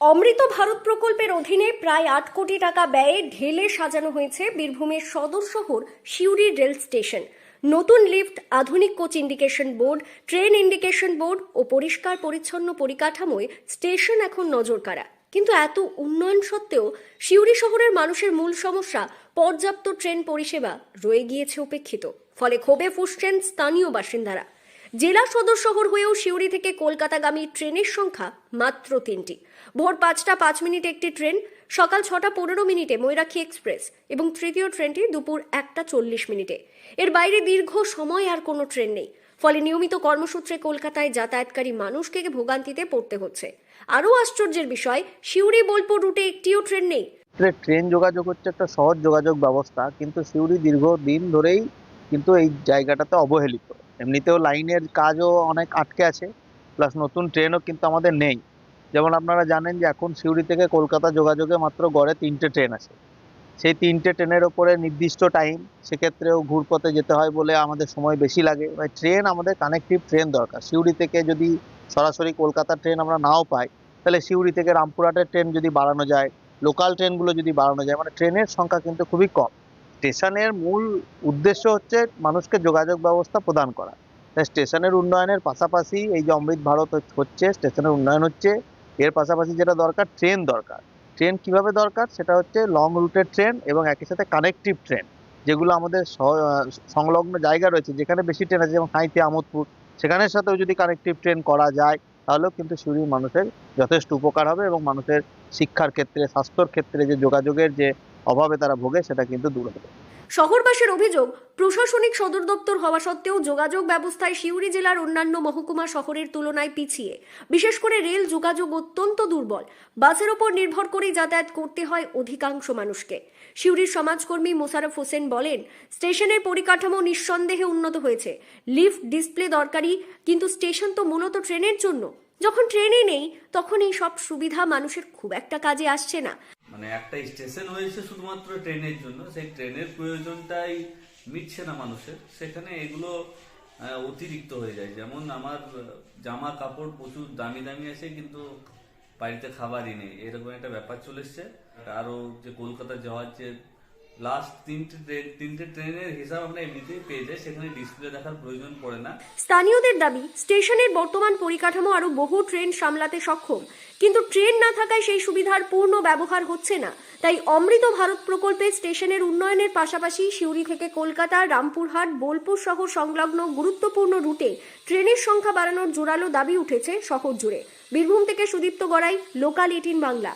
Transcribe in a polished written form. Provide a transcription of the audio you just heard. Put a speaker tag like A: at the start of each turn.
A: অমৃত ভারত প্রকল্পের অধীনে প্রায় ৮ কোটি টাকা ব্যয়ে ঢেলে সাজানো হয়েছে বীরভূমের সদর শহর সিউড়ি রেল স্টেশন। নতুন লিফট, আধুনিক coach indication board, train indication board ও পরিষ্কার পরিচ্ছন্ন পরিকাঠামোয় স্টেশন এখন নজরকাড়া। কিন্তু এত উন্নয়ন সত্ত্বেও সিউড়ি শহরের মানুষের মূল সমস্যা পর্যাপ্ত ট্রেন পরিষেবা রয়ে গিয়েছে উপেক্ষিত। ফলে ক্ষোভে ফুঁসছেন স্থানীয় বাসিন্দারা। জেলা সদর শহর হয়েও সিউড়ি থেকে কলকাতাগামী ট্রেনের সংখ্যা মাত্র 3টি। ভোর 5টা 5 মিনিটে একটি ট্রেন, সকাল 6টা 15 মিনিটে ময়ূরাক্ষী এক্সপ্রেস এবং তৃতীয় ট্রেনটি দুপুর 1টা 40 মিনিটে। এর বাইরে দীর্ঘ সময় আর কোনো ট্রেন নেই। ফলে নিয়মিত কর্মসূত্রে কলকাতায় যাতায়াতকারী মানুষকে ভোগান্তিতে পড়তে হচ্ছে। আরও আশ্চর্যের বিষয়, সিউড়ি বোলপুর রুটে একটিও ট্রেন নেই।
B: ট্রেন যোগাযোগ হচ্ছে একটা সহজ যোগাযোগ ব্যবস্থা, কিন্তু সিউড়ি দীর্ঘদিন ধরেই কিন্তু এই জায়গাটাতে অবহেলিত। এমনিতেও লাইনের কাজও অনেক আটকে আছে, প্লাস নতুন ট্রেনও কিন্তু আমাদের নেই। যেমন আপনারা জানেন যে এখন সিউড়ি থেকে কলকাতা যোগাযোগে মাত্র গড়ে 3টে ট্রেন আছে। সেই 3টে ট্রেনের ওপরে নির্দিষ্ট টাইম, সেক্ষেত্রেও ঘুরপথে যেতে হয় বলে আমাদের সময় বেশি লাগে। ট্রেন আমাদের কানেকটিভ ট্রেন দরকার। সিউড়ি থেকে যদি সরাসরি কলকাতার ট্রেন আমরা নাও পাই, তাহলে সিউড়ি থেকে রামপুরহাটের ট্রেন যদি বাড়ানো যায়, লোকাল ট্রেনগুলো যদি বাড়ানো যায়, মানে ট্রেনের সংখ্যা কিন্তু খুবই কম। স্টেশনের মূল উদ্দেশ্য হচ্ছে মানুষকে যোগাযোগ ব্যবস্থা প্রদান করা। তাই স্টেশনের উন্নয়নের পাশাপাশি এই যে অমৃত ভারত হচ্ছে, স্টেশনের উন্নয়ন হচ্ছে, এর পাশাপাশি যেটা দরকার, ট্রেন দরকার। ট্রেন কিভাবে দরকার, সেটা হচ্ছে লং রুটের ট্রেন এবং একই সাথে কানেকটিভ ট্রেন, যেগুলো আমাদের সংলগ্ন জায়গা রয়েছে যেখানে বেশি ট্রেন আছে, যেমন হাইতে আমোদপুর, সেখানের সাথেও যদি কানেকটিভ ট্রেন করা যায়, তাহলেও কিন্তু সিউড়ির মানুষের যথেষ্ট উপকার হবে এবং মানুষের শিক্ষার ক্ষেত্রে, স্বাস্থ্যর ক্ষেত্রে যে যোগাযোগের যে অভাবে তারা ভোগে, সেটা কিন্তু দূর হবে।
A: শহরবাসীর অভিযোগ, প্রশাসনিক সদর দপ্তর হওয়া সত্ত্বেও যোগাযোগ ব্যবস্থায় সিউড়ি জেলার অন্যান্য মহকুমা শহরের তুলনায় পিছিয়ে। বিশেষ করে রেল যোগাযোগ অত্যন্ত দুর্বল। বাসের ওপর নির্ভর করেই যাতায়াত করতে হয় অধিকাংশ মানুষকে। সিউড়ির সমাজকর্মী মোশাররফ হোসেন বলেন, স্টেশনের পরিকাঠামো নিঃসন্দেহে উন্নত হয়েছে। লিফট, ডিসপ্লে দরকারি, কিন্তু স্টেশন তো মূলত ট্রেনের জন্য। যখন ট্রেনই নেই, তখন এই সব সুবিধা মানুষের খুব একটা কাজে আসছে না।
C: মানে একটা স্টেশন হয়েছে শুধুমাত্র ট্রেনের জন্য, সেই ট্রেনের প্রয়োজনটাই মিটছে না মানুষের। সেখানে এগুলো অতিরিক্ত হয়ে যায়। যেমন আমার জামা কাপড় প্রচুর দামি দামি আছে, কিন্তু বাড়িতে খাবারই নেই, এরকম একটা ব্যাপার চলে এসছে। আরো যে কলকাতা যাওয়ার যে লাস্ট তিনটে ট্রেনের হিসাব আমরা এমনিতেই পেয়ে যাই, সেখানে ডিসপ্লে দেখার প্রয়োজন পড়ে না।
A: স্থানীয়দের দাবি, স্টেশনের বর্তমান পরিকাঠামো আরো বহু ট্রেন সামলাতে সক্ষম, কিন্তু ট্রেন না থাকায় সেই সুবিধার পূর্ণ ব্যবহার হচ্ছে না। তাই অমৃত ভারত প্রকল্পে স্টেশনের উন্নয়নের পাশাপাশি সিউড়ি থেকে কলকাতা, রামপুরহাট, বোলপুর শহর সংলগ্ন গুরুত্বপূর্ণ রুটে ট্রেনের সংখ্যা বাড়ানোর জোরালো দাবি উঠেছে শহর জুড়ে। বীরভূম থেকে সুদীপ্ত গড়াই, লোকাল 18 বাংলা।